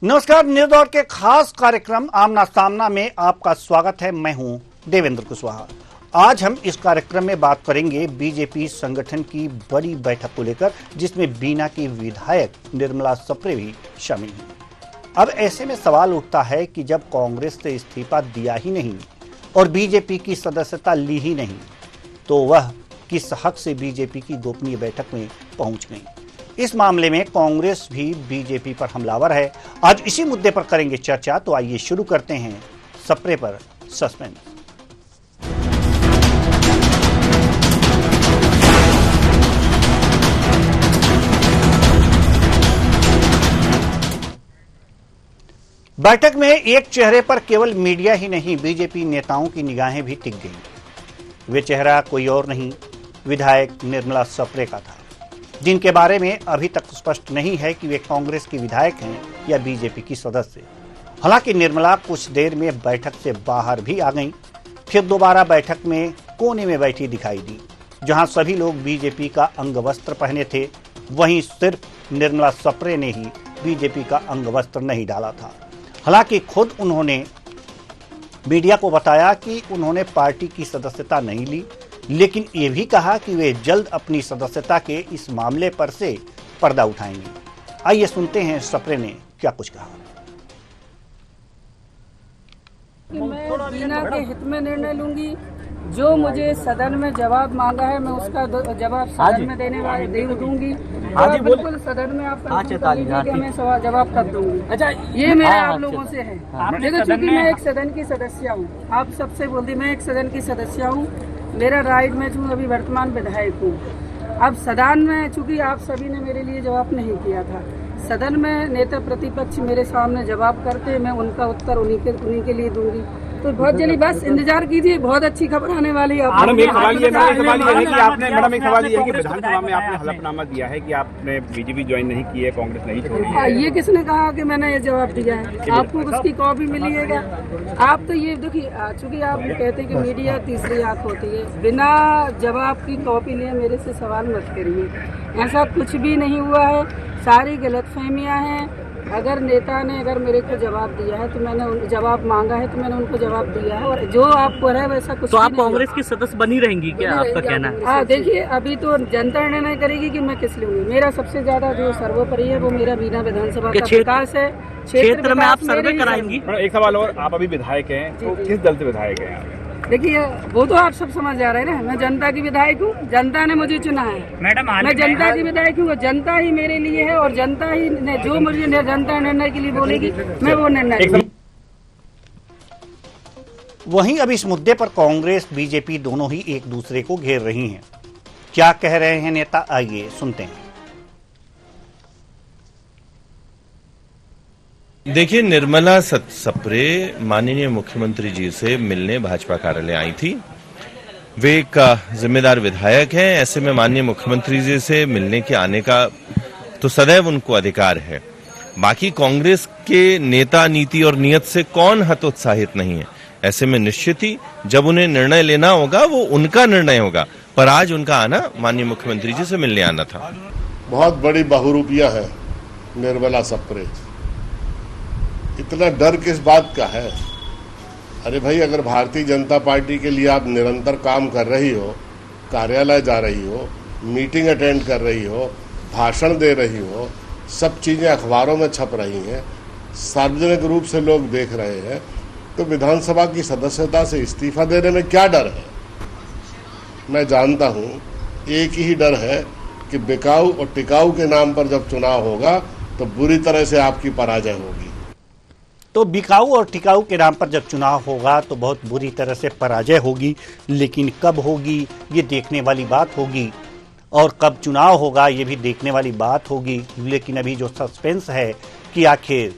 नमस्कार। News our के खास कार्यक्रम आमना सामना में आपका स्वागत है। मैं हूं देवेंद्र कुशवाहा। आज हम इस कार्यक्रम में बात करेंगे बीजेपी संगठन की बड़ी बैठक को लेकर, जिसमें बीना की विधायक निर्मला सप्रे भी शामिल हैं। अब ऐसे में सवाल उठता है कि जब कांग्रेस से इस्तीफा दिया ही नहीं और बीजेपी की सदस्यता ली ही नहीं, तो वह किस हक से बीजेपी की गोपनीय बैठक में पहुंच गई। इस मामले में कांग्रेस भी बीजेपी पर हमलावर है। आज इसी मुद्दे पर करेंगे चर्चा। तो आइए शुरू करते हैं सप्रे पर सस्पेंस। बैठक में एक चेहरे पर केवल मीडिया ही नहीं, बीजेपी नेताओं की निगाहें भी टिक गईं। वे चेहरा कोई और नहीं, विधायक निर्मला सप्रे का था, जिनके बारे में अभी तक स्पष्ट नहीं है कि वे कांग्रेस की विधायक हैं या बीजेपी की सदस्य। हालांकि निर्मला कुछ देर में बैठक से बाहर भी आ गईं, फिर दोबारा बैठक में कोने में बैठी दिखाई दी, जहां सभी लोग बीजेपी का अंगवस्त्र पहने थे। वहीं सिर्फ निर्मला सप्रे ने ही बीजेपी का अंगवस्त्र नहीं डाला था। हालांकि खुद उन्होंने मीडिया को बताया कि उन्होंने पार्टी की सदस्यता नहीं ली, लेकिन ये भी कहा कि वे जल्द अपनी सदस्यता के इस मामले पर से पर्दा उठाएंगे। आइए सुनते हैं सप्रे ने क्या कुछ कहा। मैं बीना के हित में निर्णय लूंगी। जो मुझे सदन में जवाब मांगा है, मैं उसका जवाब सदन में देने वाले दूंगी। बिल्कुल सदन में आप मैं जवाब कर दूंगी। अच्छा, ये मेरा आप लोगों से है। देखो, चूंकि मैं एक सदन की सदस्य हूँ, आप सबसे बोल दी, मैं एक सदन की सदस्य हूँ। मेरा राइट में चूँकि अभी वर्तमान विधायक हूँ। अब सदन में चूँकि आप सभी ने मेरे लिए जवाब नहीं किया था, सदन में नेता प्रतिपक्ष मेरे सामने जवाब करते, मैं उनका उत्तर उन्हीं के लिए दूंगी। तो बहुत जल्दी बस इंतजार कीजिए, बहुत अच्छी खबर आने वाली है। मैडम, एक सवाल ये है कि विधानसभा में आपने हलफनामा दिया है कि आपने बीजेपी ज्वाइन नहीं की है, कांग्रेस नहीं छोड़ी है। ये किसने कहा कि मैंने ये जवाब दिया है? आपको उसकी कॉपी मिलिएगा। आप तो ये देखिए, चूंकि आप कहते हैं कि मीडिया तीसरी आंख होती है, बिना जवाब की कॉपी लिए मेरे से सवाल मत करिए। ऐसा कुछ भी नहीं हुआ है, सारी गलतफहमियां हैं। अगर नेता ने अगर मेरे को जवाब दिया है तो मैंने जवाब मांगा है, तो मैंने उनको जवाब दिया है। और जो आपको है वैसा कुछ तो आप कांग्रेस की सदस्य बनी रहेंगी क्या? आपका कहना है? हाँ, देखिए, अभी तो जनता निर्णय करेगी कि मैं किस लूंगी। मेरा सबसे ज्यादा जो सर्वोपरि है वो मेरा बीना विधानसभा का विकास है। क्षेत्र में आप सर्वे कराएंगी? एक सवाल और, आप अभी विधायक हैं, तो किस दल से विधायक हैं आप? देखिए, वो तो आप सब समझ जा रहे हैं ना, मैं जनता की विधायक हूँ। जनता ने मुझे चुना है मैडम, मैं जनता की विधायक हूँ। जनता ही मेरे लिए है और जनता ही ने जो मुझे जनता निर्णय के लिए बोलेगी, मैं वो निर्णय। वहीं अब इस मुद्दे पर कांग्रेस बीजेपी दोनों ही एक दूसरे को घेर रही हैं। क्या कह रहे हैं नेता, आइए सुनते हैं। देखिए, निर्मला सप्रे माननीय मुख्यमंत्री जी से मिलने भाजपा कार्यालय आई थी। वे एक जिम्मेदार विधायक हैं, ऐसे में माननीय मुख्यमंत्री जी से मिलने के आने का तो सदैव उनको अधिकार है। बाकी कांग्रेस के नेता नीति और नियत से कौन हतोत्साहित नहीं है। ऐसे में निश्चित ही जब उन्हें निर्णय लेना होगा वो उनका निर्णय होगा, पर आज उनका आना माननीय मुख्यमंत्री जी से मिलने आना था। बहुत बड़ी बहुरूपिया है निर्मला सप्रे। इतना डर किस बात का है? अरे भाई, अगर भारतीय जनता पार्टी के लिए आप निरंतर काम कर रही हो, कार्यालय जा रही हो, मीटिंग अटेंड कर रही हो, भाषण दे रही हो, सब चीज़ें अखबारों में छप रही हैं, सार्वजनिक रूप से लोग देख रहे हैं, तो विधानसभा की सदस्यता से इस्तीफा देने में क्या डर है? मैं जानता हूँ एक ही डर है कि बिकाऊ और टिकाऊ के नाम पर जब चुनाव होगा तो बुरी तरह से आपकी पराजय होगी। तो बिकाऊ और टिकाऊ के नाम पर जब चुनाव होगा तो बहुत बुरी तरह से पराजय होगी, लेकिन कब होगी ये देखने वाली बात होगी, और कब चुनाव होगा ये भी देखने वाली बात होगी। लेकिन अभी जो सस्पेंस है कि आखिर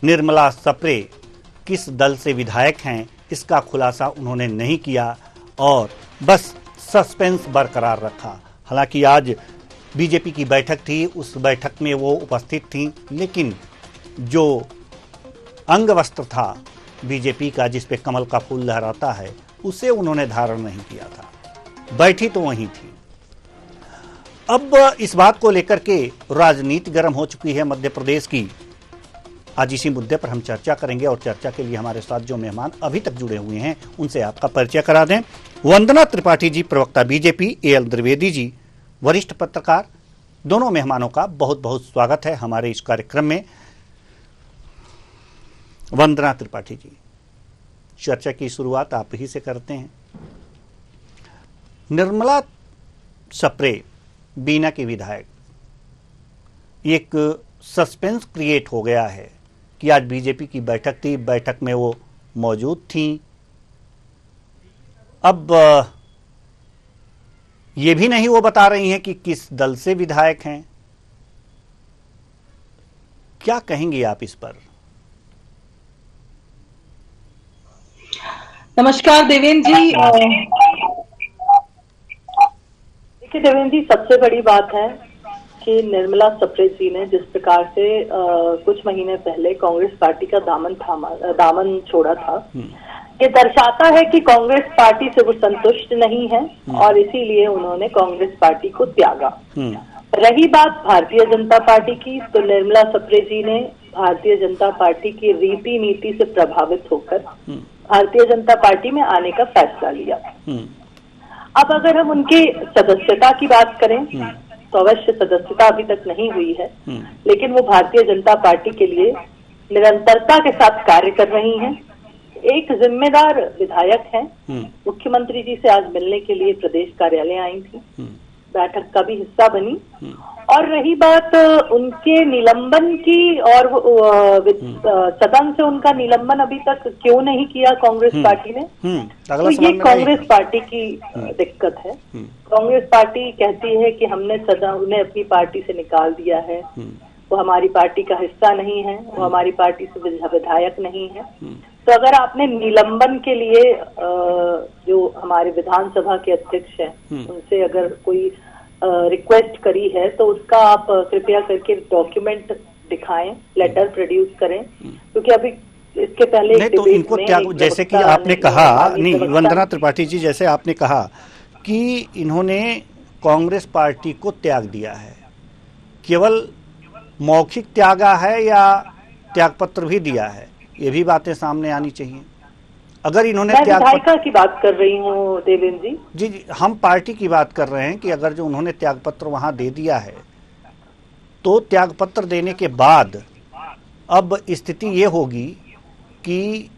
निर्मला सप्रे किस दल से विधायक हैं, इसका खुलासा उन्होंने नहीं किया और बस सस्पेंस बरकरार रखा। हालांकि आज बीजेपी की बैठक थी, उस बैठक में वो उपस्थित थी, लेकिन जो अंगवस्त्र था बीजेपी का, जिस पे कमल का फूल लहराता है, उसे उन्होंने धारण नहीं किया था। बैठी तो वहीं थी। अब इस बात को लेकर के राजनीति गर्म हो चुकी है मध्य प्रदेश की। आज इसी मुद्दे पर हम चर्चा करेंगे और चर्चा के लिए हमारे साथ जो मेहमान अभी तक जुड़े हुए हैं उनसे आपका परिचय करा दें। वंदना त्रिपाठी जी, प्रवक्ता बीजेपी, एल द्विवेदी जी, वरिष्ठ पत्रकार, दोनों मेहमानों का बहुत बहुत स्वागत है हमारे इस कार्यक्रम में। वंदना त्रिपाठी जी, चर्चा की शुरुआत आप ही से करते हैं। निर्मला सप्रे, बीना की विधायक, एक सस्पेंस क्रिएट हो गया है कि आज बीजेपी की बैठक थी, बैठक में वो मौजूद थी। अब ये भी नहीं वो बता रही हैं कि किस दल से विधायक हैं। क्या कहेंगी आप इस पर? नमस्कार देवेंद्र जी। देखिए देवेंद्र जी, सबसे बड़ी बात है कि निर्मला सप्रे जी ने जिस प्रकार से कुछ महीने पहले कांग्रेस पार्टी का दामन छोड़ा था, ये दर्शाता है कि कांग्रेस पार्टी से वो संतुष्ट नहीं है और इसीलिए उन्होंने कांग्रेस पार्टी को त्यागा। रही बात भारतीय जनता पार्टी की, तो निर्मला सप्रे जी ने भारतीय जनता पार्टी की रीति नीति से प्रभावित होकर भारतीय जनता पार्टी में आने का फैसला लिया। अब अगर हम उनकी सदस्यता की बात करें तो अवश्य सदस्यता अभी तक नहीं हुई है, लेकिन वो भारतीय जनता पार्टी के लिए निरंतरता के साथ कार्य कर रही हैं। एक जिम्मेदार विधायक हैं। मुख्यमंत्री जी से आज मिलने के लिए प्रदेश कार्यालय आई थी, बैठक का भी हिस्सा बनी। और रही बात उनके निलंबन की, और सदन से उनका निलंबन अभी तक क्यों नहीं किया कांग्रेस पार्टी ने, तो ये कांग्रेस पार्टी की दिक्कत है। कांग्रेस पार्टी कहती है कि हमने उन्हें अपनी पार्टी से निकाल दिया है, वो हमारी पार्टी का हिस्सा नहीं है, वो हमारी पार्टी से विधायक नहीं है। तो अगर आपने निलंबन के लिए जो हमारे विधानसभा के अध्यक्ष हैं उनसे अगर कोई रिक्वेस्ट करी है तो उसका आप कृपया करके डॉक्यूमेंट दिखाएं, लेटर प्रोड्यूस करें, क्योंकि अभी इसके पहले नहीं तो इनको त्याग, जैसे कि आपने कहा, नहीं वंदना त्रिपाठी जी, जैसे आपने कहा कि इन्होंने कांग्रेस पार्टी को त्याग दिया है, केवल मौखिक त्यागा है या त्यागपत्र भी दिया है, ये भी बातें सामने आनी चाहिए। अगर इन्होंने त्यागपत्र की बात कर रही हूँ देवेंद्र जी। जी, हम पार्टी की बात कर रहे हैं कि अगर जो उन्होंने त्यागपत्र वहां दे दिया है तो त्यागपत्र देने के बाद अब स्थिति ये होगी कि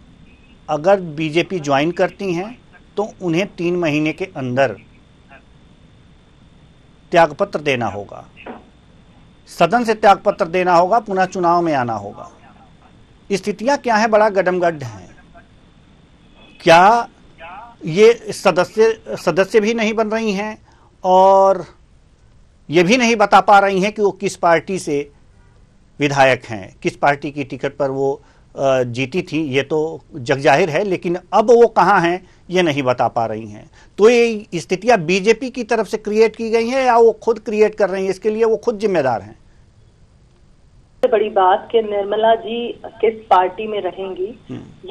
अगर बीजेपी ज्वाइन करती हैं तो उन्हें 3 महीने के अंदर त्यागपत्र देना होगा, सदन से त्यागपत्र देना होगा, पुनः चुनाव में आना होगा। स्थितियां क्या है? बड़ा गडमगड्ढ है। क्या ये सदस्य भी नहीं बन रही हैं और ये भी नहीं बता पा रही हैं कि वो किस पार्टी से विधायक हैं, किस पार्टी की टिकट पर वो जीती थी, ये तो जगजाहिर है, लेकिन अब वो कहाँ हैं ये नहीं बता पा रही हैं। तो ये स्थितियां बीजेपी की तरफ से क्रिएट की गई हैं या वो खुद क्रिएट कर रही हैं? इसके लिए वो खुद जिम्मेदार हैं। बड़ी बात कि निर्मला जी किस पार्टी में रहेंगी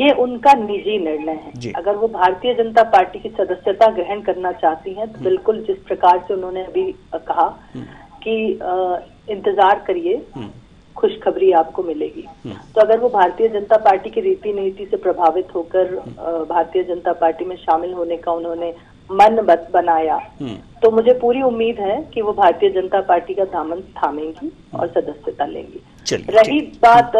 ये उनका निजी निर्णय है। अगर वो भारतीय जनता पार्टी की सदस्यता ग्रहण करना चाहती हैं तो बिल्कुल जिस प्रकार से उन्होंने अभी कहा कि इंतजार करिए, खुशखबरी आपको मिलेगी। तो अगर वो भारतीय जनता पार्टी की रीति नीति से प्रभावित होकर भारतीय जनता पार्टी में शामिल होने का उन्होंने मन बनाया तो मुझे पूरी उम्मीद है कि वो भारतीय जनता पार्टी का दामन थामेंगी और सदस्यता लेंगी। रही बात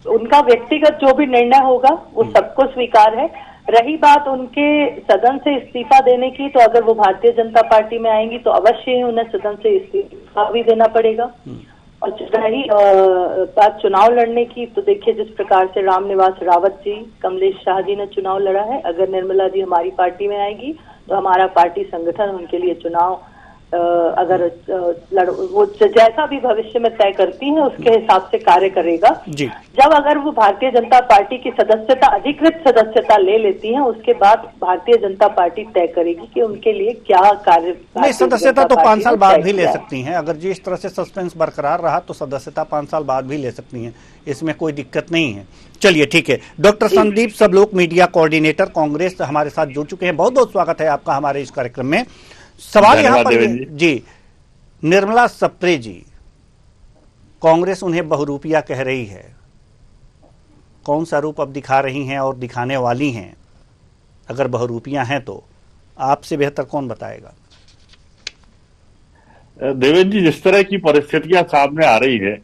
उनका व्यक्तिगत जो भी निर्णय होगा वो सबको स्वीकार है। रही बात उनके सदन से इस्तीफा देने की, तो अगर वो भारतीय जनता पार्टी में आएंगी तो अवश्य ही उन्हें सदन से इस्तीफा भी देना पड़ेगा। और रही बात चुनाव लड़ने की, तो देखिए जिस प्रकार से रामनिवास रावत जी, कमलेश शाह जी ने चुनाव लड़ा है, अगर निर्मला जी हमारी पार्टी में आएगी तो हमारा पार्टी संगठन उनके लिए चुनाव अगर वो जैसा भी भविष्य में तय करती है उसके हिसाब से कार्य करेगा। जब अगर वो भारतीय जनता पार्टी की सदस्यता, अधिकृत सदस्यता ले लेती है, उसके बाद भारतीय जनता पार्टी तय करेगी कि उनके लिए क्या कार्य। नहीं, सदस्यता तो 5 साल बाद भी ले सकती हैं। अगर जिस तरह से सस्पेंस बरकरार रहा तो सदस्यता 5 साल बाद भी ले सकती हैं, इसमें कोई दिक्कत नहीं है। चलिए ठीक है। Doctor Sandeep Sablok, media coordinator, Congress, हमारे साथ जुड़ चुके हैं। बहुत बहुत स्वागत है आपका हमारे इस कार्यक्रम में। सवाल यहाँ पर जी, निर्मला सप्रे जी, कांग्रेस उन्हें बहुरूपिया कह रही है, कौन सा रूप अब दिखा रही हैं और दिखाने वाली हैं? अगर बहुरूपियां हैं तो आपसे बेहतर कौन बताएगा? देवेंद्र जी, जिस तरह की परिस्थितियां सामने आ रही है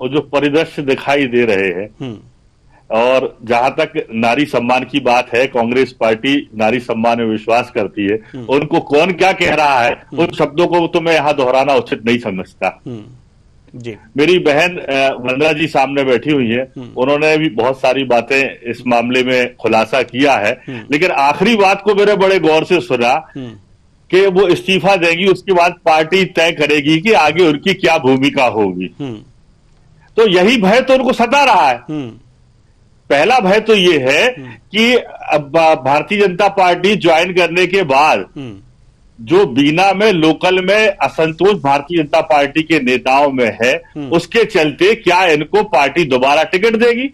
और जो परिदृश्य दिखाई दे रहे हैं, और जहां तक नारी सम्मान की बात है, कांग्रेस पार्टी नारी सम्मान में विश्वास करती है। उनको कौन क्या कह रहा है उन शब्दों को तो मैं यहाँ दोहराना उचित नहीं समझता। जी। मेरी बहन वंदना जी सामने बैठी हुई है, उन्होंने भी बहुत सारी बातें इस मामले में खुलासा किया है, लेकिन आखिरी बात को मैंने बड़े गौर से सुना कि वो इस्तीफा देंगी, उसके बाद पार्टी तय करेगी कि आगे उनकी क्या भूमिका होगी। तो यही भय तो उनको सता रहा है। पहला भय तो ये है कि अब भारतीय जनता पार्टी ज्वाइन करने के बाद जो बीना में लोकल में असंतोष भारतीय जनता पार्टी के नेताओं में है, उसके चलते क्या इनको पार्टी दोबारा टिकट देगी।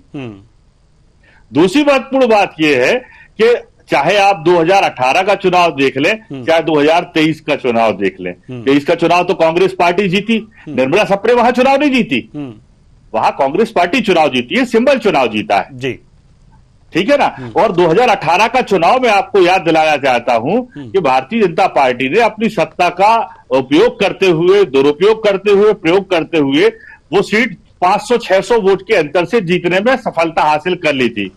दूसरी महत्वपूर्ण बात यह है कि चाहे आप 2018 का चुनाव देख लें, चाहे 2023 का चुनाव देख लें, 23 का चुनाव तो कांग्रेस पार्टी जीती, निर्मला सप्रे वहां चुनाव नहीं जीती, वहां कांग्रेस पार्टी चुनाव जीती है, सिंबल चुनाव जीता है जी, ठीक है ना। और 2018 का चुनाव में आपको याद दिलाना चाहता हूं कि भारतीय जनता पार्टी ने अपनी सत्ता का उपयोग करते हुए, दुरुपयोग करते हुए, प्रयोग करते हुए वो सीट 500-600 वोट के अंतर से जीतने में सफलता हासिल कर ली थी।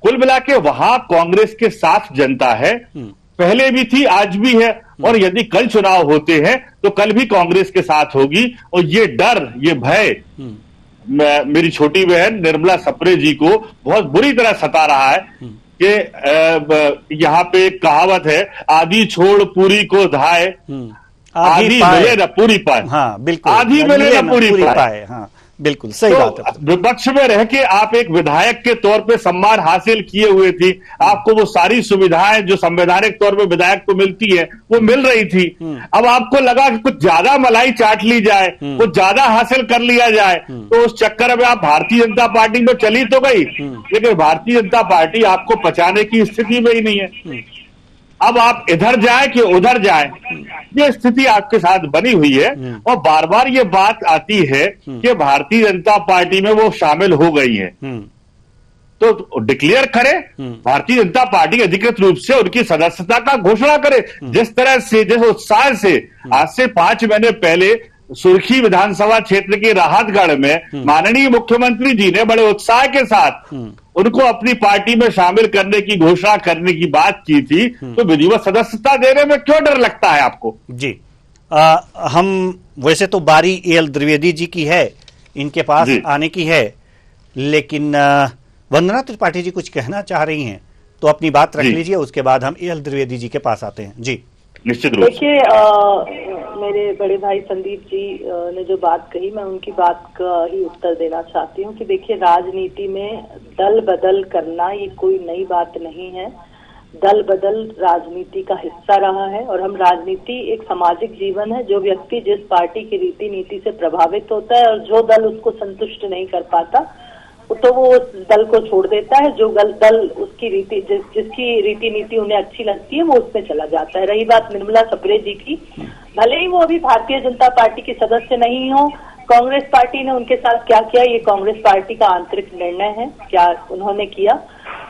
कुल मिला के वहां कांग्रेस के साथ जनता है, पहले भी थी, आज भी है, और यदि कल चुनाव होते हैं तो कल भी कांग्रेस के साथ होगी। और ये डर, ये भय मेरी छोटी बहन निर्मला सप्रे जी को बहुत बुरी तरह सता रहा है कि यहाँ पे एक कहावत है, आधी छोड़ पूरी को धाए, आधी मिले न पूरी पाए। हाँ बिल्कुल, आधी मिले न पूरी पाए। हाँ बिल्कुल सही बात है। विपक्ष में रह के आप एक विधायक के तौर पे सम्मान हासिल किए हुए थी, आपको वो सारी सुविधाएं जो संवैधानिक तौर पे विधायक को मिलती है वो मिल रही थी। अब आपको लगा कि कुछ ज्यादा मलाई चाट ली जाए, कुछ ज्यादा हासिल कर लिया जाए, तो उस चक्कर में आप भारतीय जनता पार्टी में चली तो गई, लेकिन भारतीय जनता पार्टी आपको पचाने की स्थिति में ही नहीं है। अब आप इधर जाए कि उधर जाए, ये स्थिति आपके साथ बनी हुई है। और बार बार ये बात आती है कि भारतीय जनता पार्टी में वो शामिल हो गई हैं, तो डिक्लेयर करे, भारतीय जनता पार्टी अधिकृत रूप से उनकी सदस्यता का घोषणा करे। जिस तरह से, जिस उत्साह से आज से 5 महीने पहले सुर्खी विधानसभा क्षेत्र के राहतगढ़ में माननीय मुख्यमंत्री जी ने बड़े उत्साह के साथ उनको अपनी पार्टी में शामिल करने की घोषणा करने की बात की थी, तो विधिवत सदस्यता देने में क्यों डर लगता है आपको? जी, हम वैसे तो बारी एल द्विवेदी जी की है, इनके पास आने की है, लेकिन वंदना त्रिपाठी जी कुछ कहना चाह रही हैं, तो अपनी बात रख लीजिए, उसके बाद हम एल द्विवेदी जी के पास आते हैं। जी निश्चित रूप से। देखिए, मेरे बड़े भाई संदीप जी ने जो बात कही, मैं उनकी बात का ही उत्तर देना चाहती हूँ कि देखिए, राजनीति में दल बदल करना ये कोई नई बात नहीं है। दल बदल राजनीति का हिस्सा रहा है, और हम राजनीति एक सामाजिक जीवन है। जो व्यक्ति जिस पार्टी की रीति नीति से प्रभावित होता है और जो दल उसको संतुष्ट नहीं कर पाता, तो वो उस दल को छोड़ देता है। जो दल उसकी रीति, जिसकी रीति नीति उन्हें अच्छी लगती है, वो उसमें चला जाता है। रही बात निर्मला सप्रे जी की, भले ही वो अभी भारतीय जनता पार्टी के सदस्य नहीं हो, कांग्रेस पार्टी ने उनके साथ क्या किया ये कांग्रेस पार्टी का आंतरिक निर्णय है, क्या उन्होंने किया,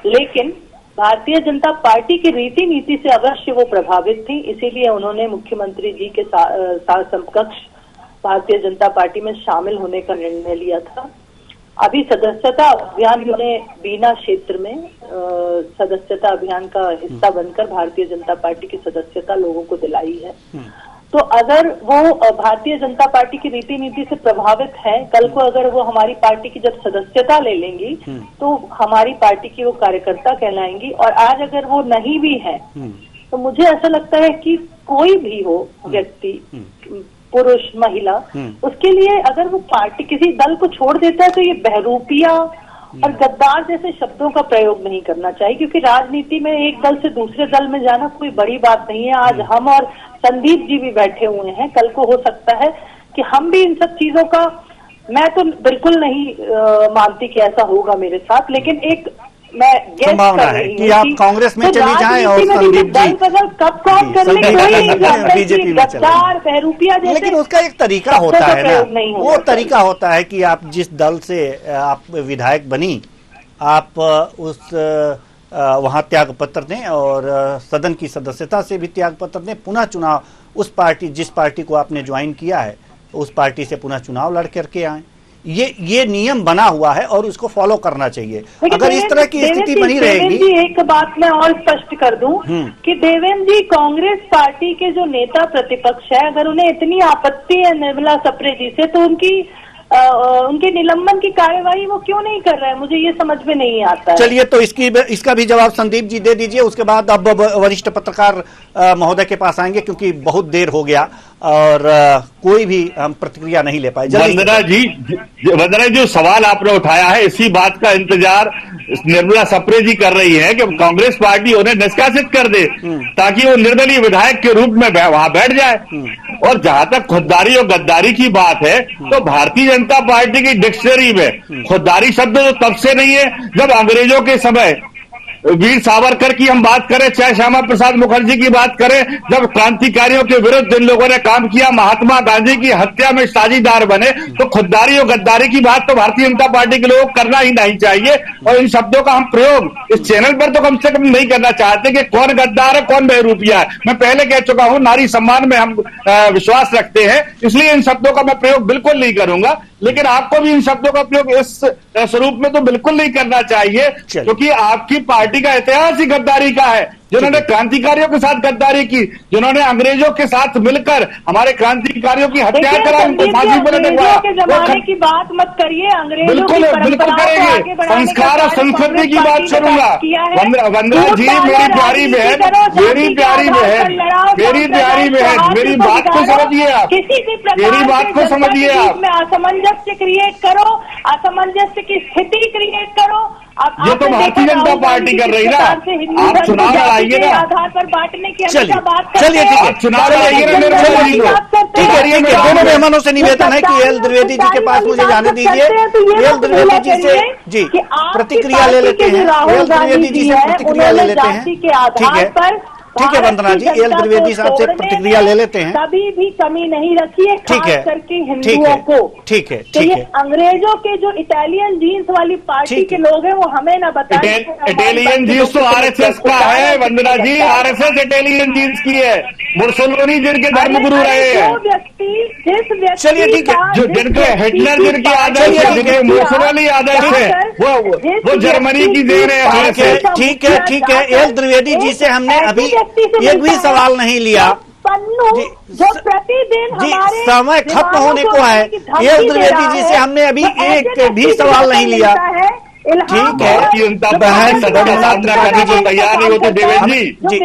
लेकिन भारतीय जनता पार्टी की रीति नीति से अवश्य वो प्रभावित थी। इसीलिए उन्होंने मुख्यमंत्री जी के साथ समकक्ष भारतीय जनता पार्टी में शामिल होने का निर्णय लिया था। अभी सदस्यता अभियान उन्होंने बीना क्षेत्र में सदस्यता अभियान का हिस्सा बनकर भारतीय जनता पार्टी की सदस्यता लोगों को दिलाई है। तो अगर वो भारतीय जनता पार्टी की रीति नीति से प्रभावित है, कल को अगर वो हमारी पार्टी की जब सदस्यता ले लेंगी तो हमारी पार्टी की वो कार्यकर्ता कहलाएंगी। और आज अगर वो नहीं भी है, तो मुझे ऐसा लगता है कि कोई भी हो व्यक्ति, पुरुष महिला, उसके लिए अगर वो पार्टी किसी दल को छोड़ देता है तो ये बहरूपिया और गद्दार जैसे शब्दों का प्रयोग नहीं करना चाहिए, क्योंकि राजनीति में एक दल से दूसरे दल में जाना कोई बड़ी बात नहीं है। आज हम और संदीप जी भी बैठे हुए हैं, कल को हो सकता है कि हम भी इन सब चीजों का, मैं तो बिल्कुल नहीं मानती कि ऐसा होगा मेरे साथ, लेकिन एक मैं संभावना है कि आप कांग्रेस में चली जाएं और संदीप जी कब कौन करने बीजेपी में चले, बहरूपिया जैसे। लेकिन उसका एक तरीका होता है ना, वो तरीका होता है कि आप जिस दल से आप विधायक बनी आप वहां त्याग पत्र दें और सदन की सदस्यता से भी त्याग पत्र दें, पुनः चुनाव उस पार्टी जिस पार्टी को आपने ज्वाइन किया है उस पार्टी से पुनः चुनाव लड़ करके आए। ये नियम बना हुआ है और उसको फॉलो करना चाहिए। अगर इस तरह की स्थिति बनी रहेगी। एक बात मैं और स्पष्ट कर दूं कि देवेंद्र जी कांग्रेस पार्टी के जो नेता प्रतिपक्ष है, अगर उन्हें इतनी आपत्ति है निर्मला सप्रे जी से, तो उनके निलंबन की कार्यवाही वो क्यों नहीं कर रहे हैं, मुझे ये समझ में नहीं आता है। चलिए, तो इसका भी जवाब संदीप जी दे दीजिए, उसके बाद अब वरिष्ठ पत्रकार महोदय के पास आएंगे क्योंकि बहुत देर हो गया और कोई भी हम प्रतिक्रिया नहीं ले पाए। वंदना जी जो सवाल आपने उठाया है, इसी बात का इंतजार निर्मला सप्रे जी कर रही है कि कांग्रेस पार्टी उन्हें निष्कासित कर दे ताकि वो निर्दलीय विधायक के रूप में वहां बैठ जाए। और जहां तक खुददारी और गद्दारी की बात है, तो भारतीय जनता पार्टी की डिक्शनरी में खुददारी शब्द तो तब से नहीं है जब अंग्रेजों के समय वीर सावरकर की हम बात करें, चाहे श्यामा प्रसाद मुखर्जी की बात करें, जब क्रांतिकारियों के विरुद्ध जिन लोगों ने काम किया, महात्मा गांधी की हत्या में साझीदार बने, तो खुददारी और गद्दारी की बात तो भारतीय जनता पार्टी के लोगों को करना ही नहीं चाहिए। और इन शब्दों का हम प्रयोग इस चैनल पर तो कम से कम नहीं करना चाहते कि कौन गद्दार है कौन बहरूपिया है। मैं पहले कह चुका हूं, नारी सम्मान में हम विश्वास रखते हैं, इसलिए इन शब्दों का मैं प्रयोग बिल्कुल नहीं करूंगा। लेकिन आपको भी इन शब्दों का प्रयोग इस स्वरूप में तो बिल्कुल नहीं करना चाहिए, क्योंकि आपकी पार्टी का इतिहास ही गद्दारी का है। जिन्होंने क्रांतिकारियों के साथ गद्दारी की, जिन्होंने अंग्रेजों के साथ मिलकर हमारे क्रांतिकारियों की हत्या करा, उनको फांसी पर लटकाया, के जमाने की बात मत करिए। अंग्रेजों बिल्कुल करेंगे, संस्कार और संस्कृति की बात करूंगा। वंदना जी मेरी प्यारी बहन, मेरी प्यारी बहन, मेरी प्यारी बहन, मेरी बात को समझिए आप, मेरी बात को समझिए आप। असमंजस्य क्रिएट करो, असमंजस्य की स्थिति क्रिएट करो। ये तो भारतीय जनता पार्टी कर रही ना, आप चुनाव लड़ाइए ना, आधार पर बांटने की चलिए ठीक है, चुनाव लड़ाइए ना मेरे ठीक है। दोनों मेहमानों से निवेदन है कि एल द्विवेदी जी के पास मुझे जाने दीजिए। एल द्विवेदी जी से जी प्रतिक्रिया ले लेते हैं, एल द्विवेदी जी से प्रतिक्रिया ले लेते हैं। ठीक है वंदना जी, एल द्विवेदी साहब से प्रतिक्रिया ले लेते हैं। कभी भी कमी नहीं रखी है, ठीक है, करके हिंदुओं को। ठीक है अंग्रेजों के जो इटालियन जीन्स वाली पार्टी के लोग हैं वो हमें ना बताएं। इटालियन जीन्स तो आरएसएस का है वंदना जी, आरएसएस इटालियन जीन्स की है। मुर्सोलिनी जिनके धर्मगुरु रहे हैं, जिस व्यक्ति चलिए ठीक है, जो जिनके हिटलर जिनके आदर्श है, जिनके मुर्सोलिनी आदर्श है, वो जर्मनी की दे रहे हैं। ठीक है। एल द्विवेदी जी से हमने अभी एक भी सवाल नहीं लिया। जो प्रतिदिन जी समय खत्म होने को है। एल द्विवेदी जी से हमने अभी एक भी सवाल नहीं लिया। ठीक है, बहन सामना करने को तैयार नहीं होते देवेंद्र जी,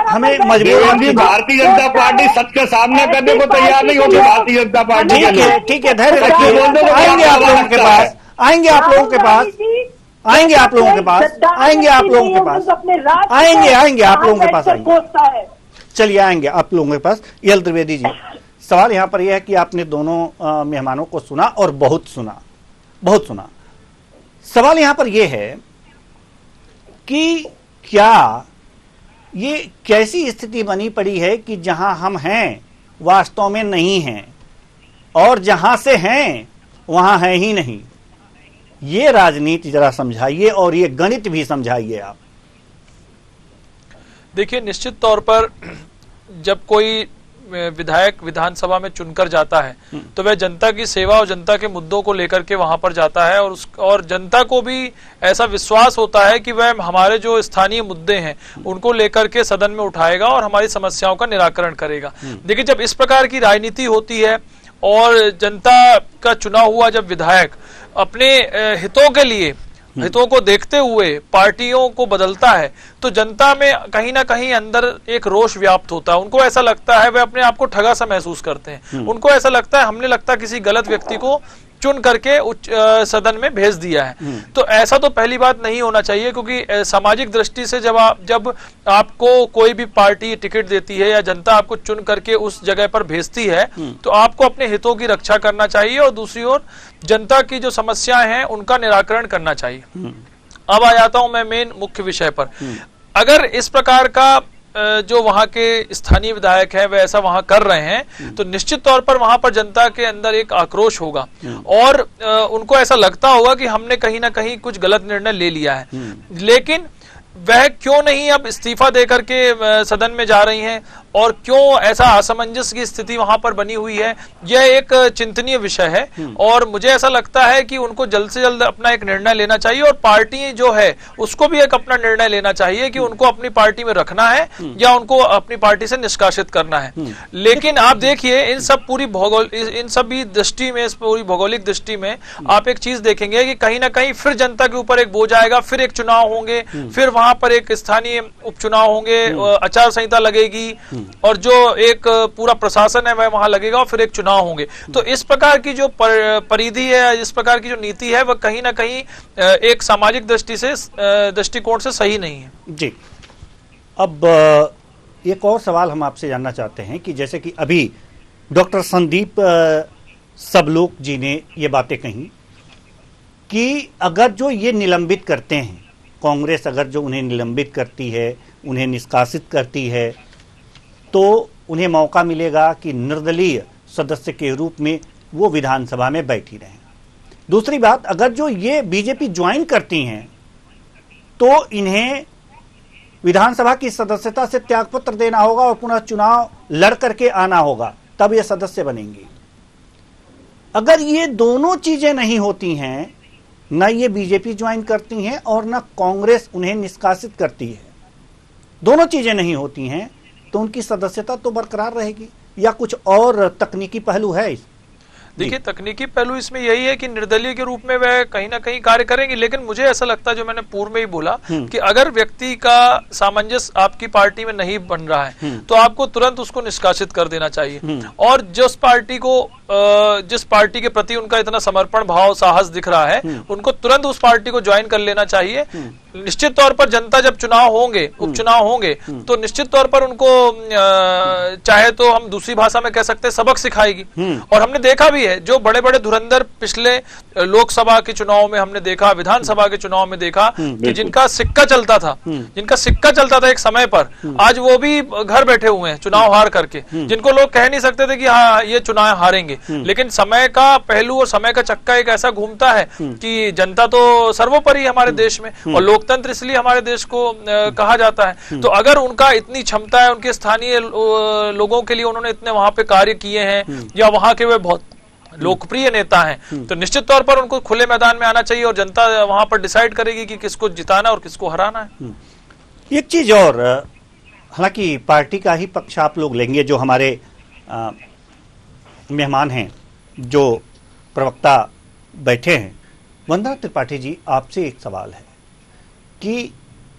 हमें मजबूर जी भारतीय जनता पार्टी सच का सामना करने को तैयार नहीं होती भारतीय जनता पार्टी। ठीक है, धैर्य रखिए, आएंगे आप लोगों के पास, आएंगे आप लोगों के पास, आएंगे आप लोगों के पास, आएंगे आप लोगों के पास, आएंगे आप लोगों के पास, आएंगे। चलिए आएंगे आप लोगों के पास। एल द्विवेदी जी, सवाल यहाँ पर यह है कि आपने दोनों मेहमानों को सुना और बहुत सुना। सवाल यहाँ पर यह है कि क्या ये कैसी स्थिति बनी पड़ी है कि जहां हम हैं वास्तव में नहीं हैं और जहां से हैं वहां है ही नहीं। ये राजनीति जरा समझाइए और ये गणित भी समझाइए आप। देखिए, निश्चित तौर पर जब कोई विधायक विधानसभा में चुनकर जाता है तो वह जनता की सेवा और जनता के मुद्दों को लेकर के वहां पर जाता है और जनता को भी ऐसा विश्वास होता है कि वह हमारे जो स्थानीय मुद्दे हैं उनको लेकर के सदन में उठाएगा और हमारी समस्याओं का निराकरण करेगा। देखिए, जब इस प्रकार की राजनीति होती है और जनता का चुना हुआ जब विधायक अपने हितों के लिए, हितों को देखते हुए पार्टियों को बदलता है तो जनता में कहीं ना कहीं अंदर एक रोष व्याप्त होता है। उनको ऐसा लगता है, वे अपने आप को ठगा सा महसूस करते हैं। उनको ऐसा लगता है हमने लगता है किसी गलत व्यक्ति को चुन करके सदन में भेज दिया है। तो ऐसा तो पहली बात नहीं होना चाहिए, क्योंकि सामाजिक दृष्टि से जब आपको कोई भी पार्टी टिकट देती है या जनता आपको चुन करके उस जगह पर भेजती है तो आपको अपने हितों की रक्षा करना चाहिए और दूसरी ओर जनता की जो समस्याएं हैं उनका निराकरण करना चाहिए। अब आ जाता हूं मैं मेन मुख्य विषय पर। अगर इस प्रकार का जो वहां के स्थानीय विधायक हैं वे ऐसा वहां कर रहे हैं तो निश्चित तौर पर वहां पर जनता के अंदर एक आक्रोश होगा और उनको ऐसा लगता होगा कि हमने कहीं ना कहीं कुछ गलत निर्णय ले लिया है। लेकिन वह क्यों नहीं अब इस्तीफा देकर के सदन में जा रही हैं और क्यों ऐसा असमंजस की स्थिति वहां पर बनी हुई है, यह एक चिंतनीय विषय है। और मुझे ऐसा लगता है कि उनको जल्द से जल्द अपना एक निर्णय लेना चाहिए और पार्टी जो है उसको भी एक अपना निर्णय लेना चाहिए कि उनको अपनी पार्टी में रखना है या उनको अपनी पार्टी से निष्कासित करना है। लेकिन आप देखिए इन सभी दृष्टि में, इस पूरी भौगोलिक दृष्टि में आप एक चीज देखेंगे कि कहीं ना कहीं फिर जनता के ऊपर एक बोझ आएगा, फिर एक चुनाव होंगे, फिर वहां पर एक स्थानीय उपचुनाव होंगे, आचार संहिता लगेगी और जो एक पूरा प्रशासन है वह वहां लगेगा और फिर एक चुनाव होंगे। तो इस प्रकार की जो परिधि है, इस प्रकार की जो नीति है वह कहीं ना कहीं एक सामाजिक दृष्टिकोण से सही नहीं है। जी, अब एक और सवाल हम आपसे जानना चाहते हैं कि जैसे कि अभी डॉक्टर संदीप सबलोक जी ने ये बातें कही कि अगर जो ये निलंबित करते हैं, कांग्रेस अगर जो उन्हें निलंबित करती है, उन्हें निष्कासित करती है, तो उन्हें मौका मिलेगा कि निर्दलीय सदस्य के रूप में वो विधानसभा में बैठी रहें। दूसरी बात, अगर जो ये बीजेपी ज्वाइन करती हैं तो इन्हें विधानसभा की सदस्यता से त्यागपत्र देना होगा और पुनः चुनाव लड़ करके आना होगा, तब ये सदस्य बनेंगी। अगर ये दोनों चीजें नहीं होती हैं, न ये बीजेपी ज्वाइन करती हैं और न कांग्रेस उन्हें निष्कासित करती है, दोनों चीजें नहीं होती हैं, तो उनकी सदस्यता तो बरकरार रहेगी या कुछ और तकनीकी पहलू है? देखिए, तकनीकी पहलू इसमें यही है कि निर्दलीय के रूप में वह कहीं ना कहीं कार्य करेंगे। लेकिन मुझे ऐसा लगता है, जो मैंने पूर्व में ही बोला, कि अगर व्यक्ति का सामंजस्य आपकी पार्टी में नहीं बन रहा है तो आपको तुरंत उसको निष्कासित कर देना चाहिए। और जिस पार्टी के प्रति उनका इतना समर्पण भाव, साहस दिख रहा है, उनको तुरंत उस पार्टी को ज्वाइन कर लेना चाहिए। निश्चित तौर पर जनता जब चुनाव होंगे, उपचुनाव होंगे, तो निश्चित तौर पर उनको चाहे तो हम दूसरी भाषा में कह सकते हैं सबक सिखाएगी। और हमने देखा भी है, जो बड़े बड़े धुरंधर पिछले लोकसभा के चुनाव में हमने देखा, विधानसभा के चुनाव में देखा कि जिनका सिक्का चलता था एक समय पर, आज वो भी घर बैठे हुए हैं चुनाव हार करके, जिनको लोग कह नहीं सकते थे कि हाँ ये चुनाव हारेंगे। लेकिन समय का पहलू और समय का चक्का एक ऐसा घूमता है कि जनता तो सर्वोपरि हमारे देश में, और लोकतंत्र इसलिए हमारे देश को कहा जाता है। तो अगर उनका इतनी क्षमता है, उनके स्थानीय लोगों के लिए उन्होंने इतने वहां पे कार्य किए हैं, या वहां के वे बहुत लोकप्रिय नेता हैं, तो निश्चित तौर पर उनको खुले मैदान में आना चाहिए और जनता वहां पर डिसाइड करेगी कि किसको जिताना और किसको हराना है। एक चीज और, हालांकि पार्टी का ही पक्ष आप लोग लेंगे, जो हमारे मेहमान हैं, जो प्रवक्ता बैठे हैं, वंदना त्रिपाठी जी, आपसे एक सवाल है कि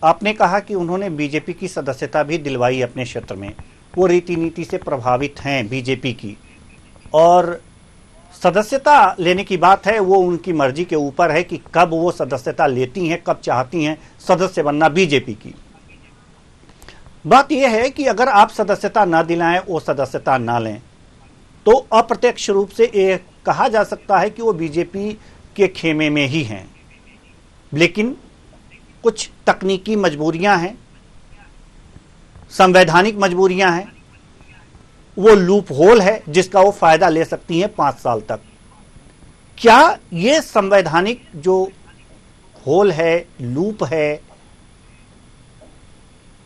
आपने कहा कि उन्होंने बीजेपी की सदस्यता भी दिलवाई अपने क्षेत्र में, वो रीति नीति से प्रभावित हैं बीजेपी की, और सदस्यता लेने की बात है वो उनकी मर्जी के ऊपर है कि कब वो सदस्यता लेती हैं, कब चाहती हैं सदस्य बनना बीजेपी की। बात यह है कि अगर आप सदस्यता ना दिलाएं, वो सदस्यता ना लें, तो अप्रत्यक्ष रूप से ये कहा जा सकता है कि वो बीजेपी के खेमे में ही हैं। लेकिन कुछ तकनीकी मजबूरियां हैं, संवैधानिक मजबूरियां हैं, वो लूप होल है जिसका वो फायदा ले सकती हैं 5 साल तक। क्या ये संवैधानिक जो होल है, लूप है,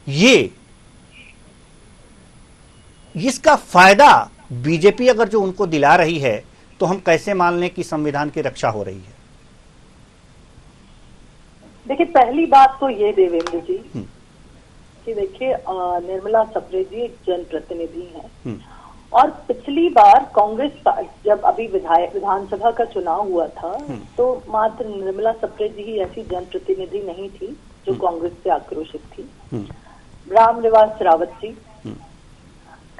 ये इसका फायदा बीजेपी अगर जो उनको दिला रही है, तो हम कैसे मान लें कि संविधान की रक्षा हो रही है? देखिए, पहली बात तो ये देवेंद्र जी कि देखिए, निर्मला सप्रे जी एक जनप्रतिनिधि हैं, और पिछली बार कांग्रेस जब अभी विधानसभा का चुनाव हुआ था, तो मात्र निर्मला सप्रे जी ही ऐसी जनप्रतिनिधि नहीं थी जो कांग्रेस से आक्रोशित थी। रामनिवास रावत जी,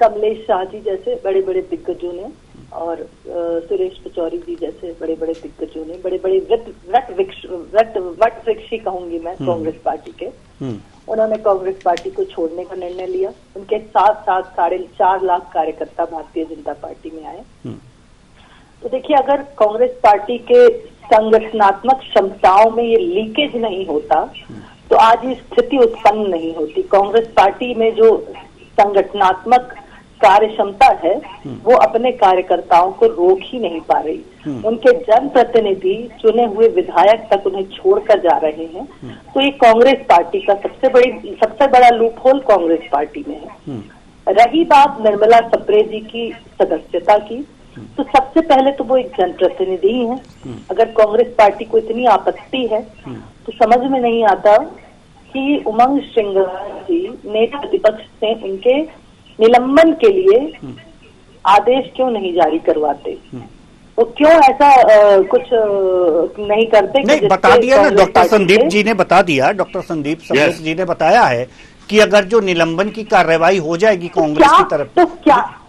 कमलेश शाह जी जैसे बड़े बड़े दिग्गजों ने, और सुरेश पचौरी जी जैसे बड़े बड़े दिग्गजों ने, बड़े बड़े वट वृक्षी कहूंगी मैं कांग्रेस पार्टी के, उन्होंने कांग्रेस पार्टी को छोड़ने का निर्णय लिया। उनके साथ साथ 4.5 लाख कार्यकर्ता भारतीय जनता पार्टी में आए। तो देखिए, अगर कांग्रेस पार्टी के संगठनात्मक क्षमताओं में ये लीकेज नहीं होता, तो आज ये स्थिति उत्पन्न नहीं होती। कांग्रेस पार्टी में जो संगठनात्मक कार्य क्षमता है वो अपने कार्यकर्ताओं को रोक ही नहीं पा रही। उनके जनप्रतिनिधि चुने हुए विधायक तक उन्हें छोड़कर जा रहे हैं। तो ये कांग्रेस पार्टी का सबसे बड़ा लूपहोल कांग्रेस पार्टी में है। रही बात निर्मला सप्रे जी की सदस्यता की, तो सबसे पहले तो वो एक जनप्रतिनिधि ही है। अगर कांग्रेस पार्टी को इतनी आपत्ति है तो समझ में नहीं आता कि उमंग श्रृंगार जी नेता प्रतिपक्ष से उनके निलंबन के लिए आदेश क्यों नहीं जारी करवाते, वो क्यों ऐसा कुछ नहीं करते? नहीं, बता दिया ना डॉक्टर संदीप जी ने बता दिया, डॉक्टर संदीप जी ने बताया है कि अगर जो निलंबन की कार्रवाई हो जाएगी कांग्रेस की तरफ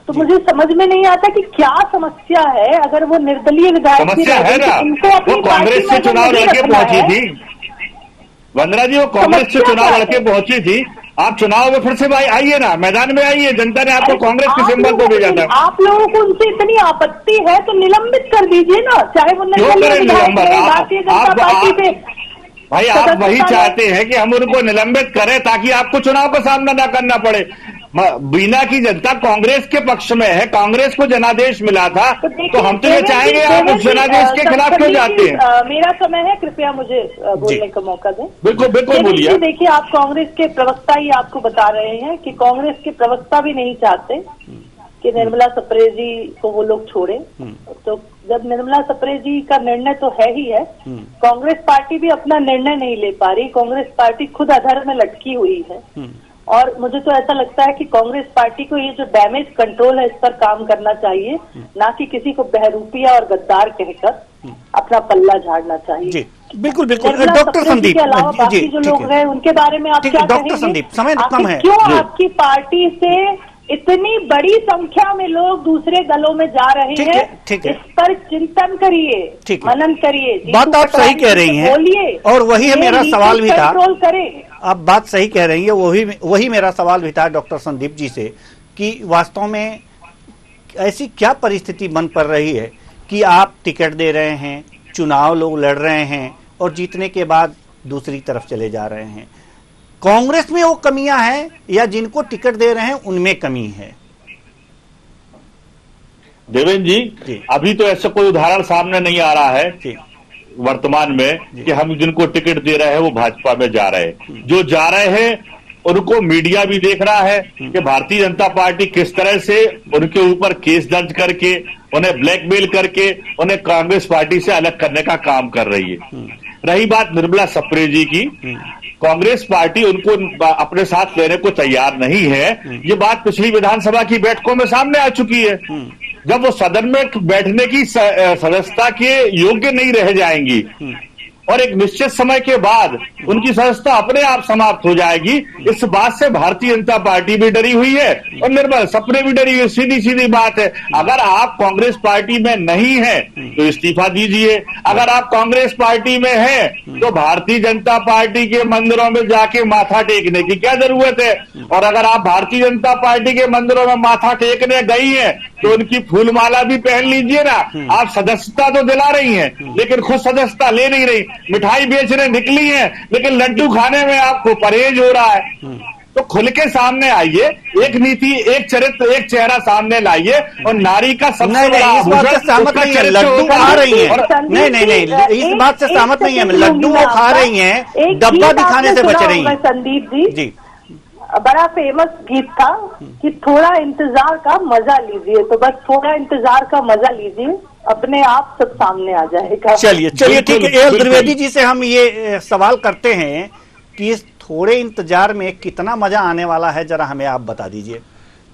तो मुझे समझ में नहीं आता कि क्या समस्या है। अगर वो निर्दलीय विधायक समस्या है ना, वो कांग्रेस से चुनाव लड़के पहुंची थी वंदना जी, वो कांग्रेस से चुनाव लड़के पहुंची थी। आप चुनाव में फिर से भाई आइए ना, मैदान में आइए, जनता ने आपको कांग्रेस के सिंबल को भेजा था। आप लोगों को उनसे इतनी आपत्ति है तो निलंबित कर दीजिए ना, चाहे वो निर्दलीय विधायक भारतीय जनता पार्टी से। भाई आप वही चाहते हैं कि हम उनको निलंबित करें ताकि आपको चुनाव का सामना न करना पड़े। बीना की जनता कांग्रेस के पक्ष में है, कांग्रेस को जनादेश मिला था, तो हम तो ये चाहेंगे आप उस जनादेश के खिलाफ क्यों जाते हैं? मेरा समय है, कृपया मुझे बोलने का मौका दें। बिल्कुल बिल्कुल बोलिए। देखिए, आप कांग्रेस के प्रवक्ता ही आपको बता रहे हैं कि कांग्रेस के प्रवक्ता भी नहीं चाहते कि निर्मला सप्रे जी को वो लोग छोड़े। तो जब निर्मला सप्रे जी का निर्णय तो है ही है, कांग्रेस पार्टी भी अपना निर्णय नहीं ले पा रही। कांग्रेस पार्टी खुद अधर में लटकी हुई है। और मुझे तो ऐसा लगता है कि कांग्रेस पार्टी को ये जो डैमेज कंट्रोल है इस पर काम करना चाहिए, ना कि किसी को बहरूपिया और गद्दार कहकर अपना पल्ला झाड़ना चाहिए। जी बिल्कुल बिल्कुल। डॉक्टर संदीप के अलावा बाकी जो लोग हैं उनके बारे में आप क्या कहेंगे? डॉक्टर संदीप, समय कम है। क्यों आपकी पार्टी से इतनी बड़ी संख्या में लोग दूसरे दलों में जा रहे हैं? इस पर चिंतन करिए, मनन करिए। बात आप सही कह रही हैं, बोलिए, और वही है मेरा सवाल भी था। कंट्रोल करें। आप बात सही कह रही है, वही मेरा सवाल भी था डॉक्टर संदीप जी से कि वास्तव में ऐसी क्या परिस्थिति बन पड़ रही है कि आप टिकट दे रहे हैं, चुनाव लोग लड़ रहे हैं और जीतने के बाद दूसरी तरफ चले जा रहे हैं। कांग्रेस में वो कमियां हैं या जिनको टिकट दे रहे हैं उनमें कमी है? देवेंद्र जी, अभी तो ऐसा कोई उदाहरण सामने नहीं आ रहा है वर्तमान में कि हम जिनको टिकट दे रहे हैं वो भाजपा में जा रहे हैं। जो जा रहे हैं उनको मीडिया भी देख रहा है कि भारतीय जनता पार्टी किस तरह से उनके ऊपर केस दर्ज करके, उन्हें ब्लैकमेल करके, उन्हें कांग्रेस पार्टी से अलग करने का काम कर रही है। रही बात निर्मला सप्रे जी की, कांग्रेस पार्टी उनको अपने साथ लेने को तैयार नहीं है। ये बात पिछली विधानसभा की बैठकों में सामने आ चुकी है। जब वो सदन में बैठने की सदस्यता के योग्य नहीं रह जाएंगी और एक निश्चित समय के बाद उनकी सदस्यता अपने आप समाप्त हो जाएगी, इस बात से भारतीय जनता पार्टी भी डरी हुई है और निर्मला सप्रे भी डरी हुई। सीधी सीधी बात है, अगर आप कांग्रेस पार्टी में नहीं है तो इस्तीफा दीजिए। अगर आप कांग्रेस पार्टी में हैं तो भारतीय जनता पार्टी के मंदिरों में जाके माथा टेकने की क्या जरूरत है? और अगर आप भारतीय जनता पार्टी के मंदिरों में माथा टेकने गई हैं तो उनकी फूलमाला भी पहन लीजिए ना। आप सदस्यता तो दिला रही हैं लेकिन खुद सदस्यता ले नहीं रही। मिठाई बेचने निकली है लेकिन लड्डू खाने में आपको परहेज हो रहा है। तो खुल के सामने आइए, एक नीति, एक चरित्र, एक चेहरा सामने लाइए और नारी का सबसे बड़ा इस बात से सहमत नहीं है, लड्डू खा रही है। नहीं, इस बात से सहमत नहीं है, लड्डू वो खा रही हैं, डब्बा भी खाने से बच रही हैं। संदीप जी, बड़ा फेमस गीत था कि थोड़ा इंतजार का मजा लीजिए, तो बस थोड़ा इंतजार का मजा लीजिए, अपने आप सब सामने आ जाएगा। चलिए ठीक है। एल द्विवेदी जी से हम ये सवाल करते हैं कि इस थोड़े इंतजार में कितना मजा आने वाला है, जरा हमें आप बता दीजिए।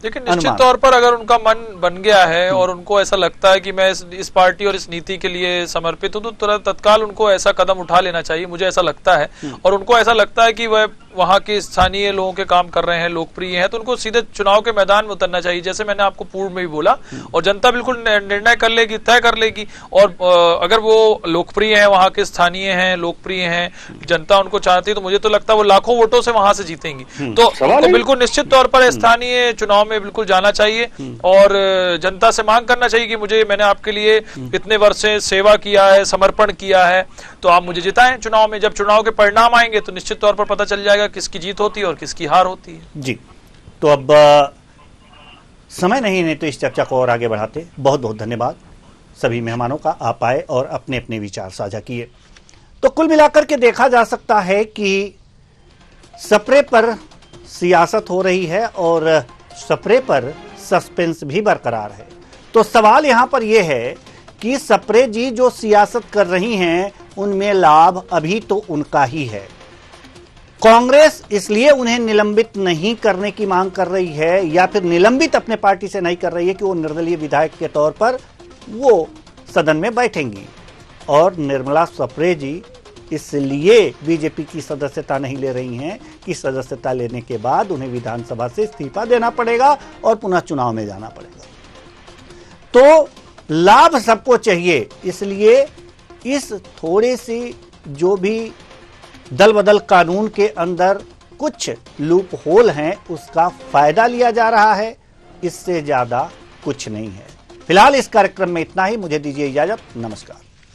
देखिए, निश्चित तौर पर अगर उनका मन बन गया है और उनको ऐसा लगता है कि मैं इस पार्टी और इस नीति के लिए समर्पित हूं, तो तुरंत तत्काल उनको ऐसा कदम उठा लेना चाहिए, मुझे ऐसा लगता है। और उनको ऐसा लगता है कि वह वहां के स्थानीय लोगों के काम कर रहे हैं, लोकप्रिय हैं, तो उनको सीधे चुनाव के मैदान में उतरना चाहिए, जैसे मैंने आपको पूर्व में भी बोला। और जनता बिल्कुल निर्णय कर लेगी, तय कर लेगी। और अगर वो लोकप्रिय हैं, वहां के स्थानीय हैं, लोकप्रिय हैं, जनता उनको चाहती है, तो मुझे तो लगता है वो लाखों वोटों से वहां से जीतेंगी। तो बिल्कुल निश्चित तौर पर स्थानीय चुनाव में बिल्कुल जाना चाहिए और जनता से मांग करना चाहिए कि मैंने आपके लिए इतने वर्ष से सेवा किया है, समर्पण किया है, तो आप मुझे जिताएं चुनाव में। जब चुनाव के परिणाम आएंगे तो निश्चित तौर पर पता चल जाएगा किसकी जीत होती है और किसकी हार होती है। जी, तो अब समय नहीं तो इस चर्चा को और आगे बढ़ाते। बहुत बहुत धन्यवाद सभी मेहमानों का, आप आए और अपने अपने विचार साझा किए। तो कुल मिलाकर के देखा जा सकता है कि सप्रे पर सियासत हो रही है और सप्रे पर सस्पेंस भी बरकरार है। तो सवाल यहां पर यह है कि सप्रे जी जो सियासत कर रही हैं उनमें लाभ अभी तो उनका ही है। कांग्रेस इसलिए उन्हें निलंबित नहीं करने की मांग कर रही है या फिर निलंबित अपने पार्टी से नहीं कर रही है कि वो निर्दलीय विधायक के तौर पर वो सदन में बैठेंगी, और निर्मला सप्रे जी इसलिए बीजेपी की सदस्यता नहीं ले रही हैं कि सदस्यता लेने के बाद उन्हें विधानसभा से इस्तीफा देना पड़ेगा और पुनः चुनाव में जाना पड़ेगा। तो लाभ सबको चाहिए, इसलिए इस थोड़ी सी जो भी दल बदल कानून के अंदर कुछ लूप होल हैं उसका फायदा लिया जा रहा है, इससे ज्यादा कुछ नहीं है। फिलहाल इस कार्यक्रम में इतना ही, मुझे दीजिए इजाजत, नमस्कार।